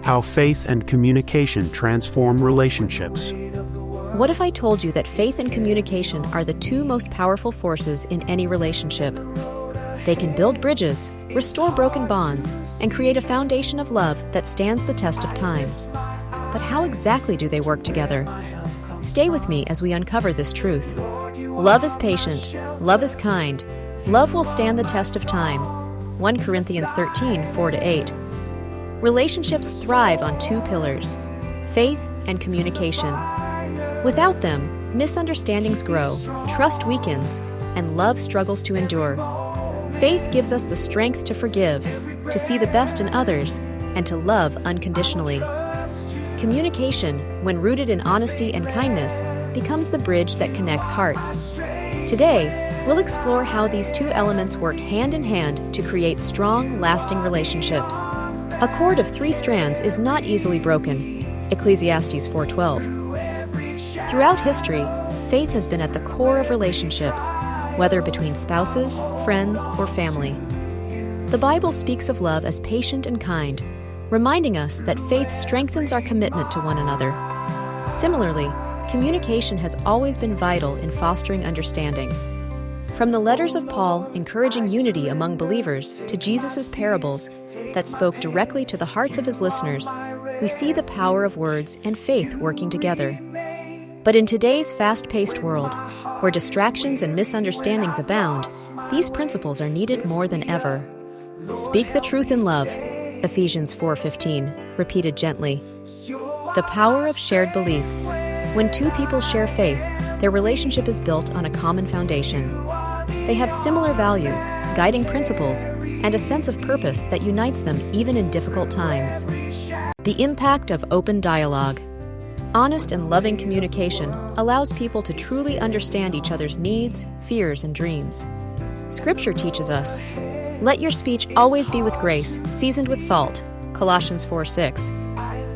How faith and communication transform relationships. What if I told you that faith and communication are the two most powerful forces in any relationship? They can build bridges, restore broken bonds, and create a foundation of love that stands the test of time. But how exactly do they work together? Stay with me as we uncover this truth. Love is patient. Love is kind. Love will stand the test of time. 1 Corinthians 13, 4-8. Relationships thrive on two pillars: faith and communication. Without them, misunderstandings grow, trust weakens, and love struggles to endure. Faith gives us the strength to forgive, to see the best in others, and to love unconditionally. Communication, when rooted in honesty and kindness, becomes the bridge that connects hearts. Today, we'll explore how these two elements work hand in hand to create strong, lasting relationships. A cord of 3 strands is not easily broken. Ecclesiastes 4:12. Throughout history, faith has been at the core of relationships, whether between spouses, friends, or family. The Bible speaks of love as patient and kind, reminding us that faith strengthens our commitment to one another. Similarly, communication has always been vital in fostering understanding. From the letters of Paul encouraging unity among believers to Jesus' parables that spoke directly to the hearts of his listeners, we see the power of words and faith working together. But in today's fast-paced world, where distractions and misunderstandings abound, these principles are needed more than ever. Speak the truth in love, Ephesians 4:15, repeated gently. The power of shared beliefs. When two people share faith, their relationship is built on a common foundation. They have similar values, guiding principles, and a sense of purpose that unites them even in difficult times. The impact of open dialogue. Honest and loving communication allows people to truly understand each other's needs, fears, and dreams. Scripture teaches us, "Let your speech always be with grace, seasoned with salt," Colossians 4:6.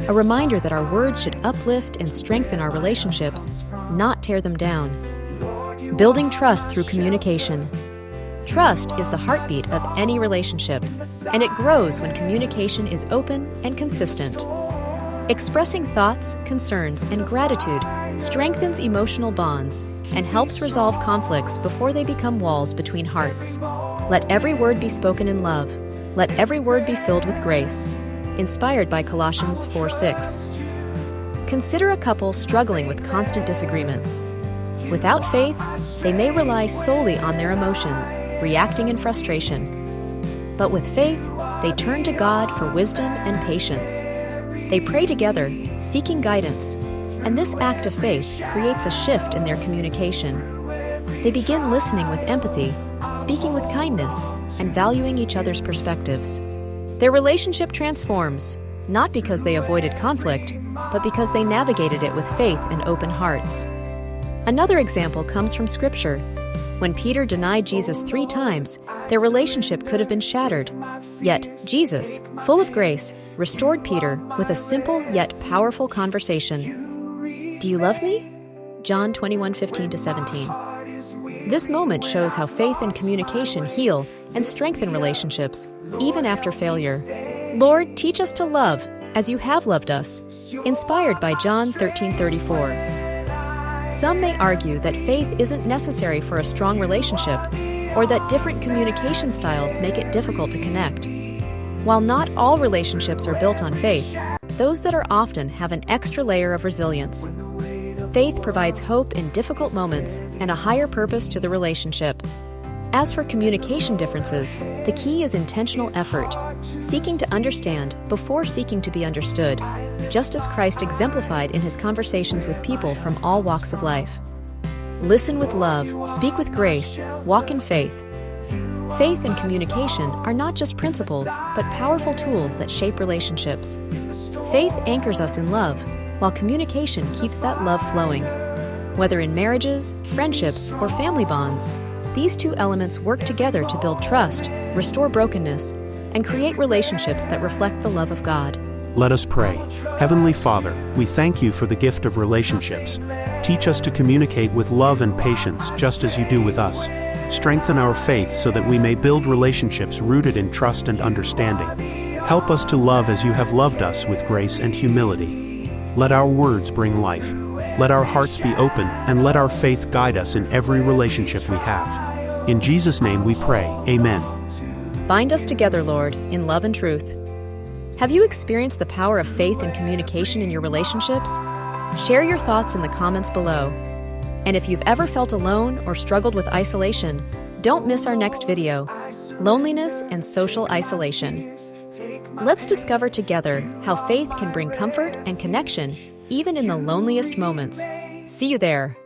A reminder that our words should uplift and strengthen our relationships, not tear them down. Building trust through communication. Trust is the heartbeat of any relationship, and it grows when communication is open and consistent. Expressing thoughts, concerns, and gratitude strengthens emotional bonds and helps resolve conflicts before they become walls between hearts. Let every word be spoken in love. Let every word be filled with grace. Inspired by Colossians 4:6. Consider a couple struggling with constant disagreements. Without faith, they may rely solely on their emotions, reacting in frustration. But with faith, they turn to God for wisdom and patience. They pray together, seeking guidance, and this act of faith creates a shift in their communication. They begin listening with empathy, speaking with kindness, and valuing each other's perspectives. Their relationship transforms, not because they avoided conflict, but because they navigated it with faith and open hearts. Another example comes from Scripture. When Peter denied Jesus 3 times, their relationship could have been shattered. Yet, Jesus, full of grace, restored Peter with a simple yet powerful conversation. "Do you love me?" John 21:15-17. This moment shows how faith and communication heal and strengthen relationships, even after failure. Lord, teach us to love as you have loved us. Inspired by John 13:34. Some may argue that faith isn't necessary for a strong relationship, or that different communication styles make it difficult to connect. While not all relationships are built on faith, those that are often have an extra layer of resilience. Faith provides hope in difficult moments and a higher purpose to the relationship. As for communication differences, the key is intentional effort, seeking to understand before seeking to be understood, just as Christ exemplified in his conversations with people from all walks of life. Listen with love, speak with grace, walk in faith. Faith and communication are not just principles, but powerful tools that shape relationships. Faith anchors us in love, while communication keeps that love flowing. Whether in marriages, friendships, or family bonds, these two elements work together to build trust, restore brokenness, and create relationships that reflect the love of God. Let us pray. Heavenly Father, we thank you for the gift of relationships. Teach us to communicate with love and patience just as you do with us. Strengthen our faith so that we may build relationships rooted in trust and understanding. Help us to love as you have loved us with grace and humility. Let our words bring life. Let our hearts be open, and let our faith guide us in every relationship we have. In Jesus' name we pray, Amen. Bind us together, Lord, in love and truth. Have you experienced the power of faith and communication in your relationships? Share your thoughts in the comments below. And if you've ever felt alone or struggled with isolation, don't miss our next video, Loneliness and Social Isolation. Let's discover together how faith can bring comfort and connection even in the loneliest moments. See you there.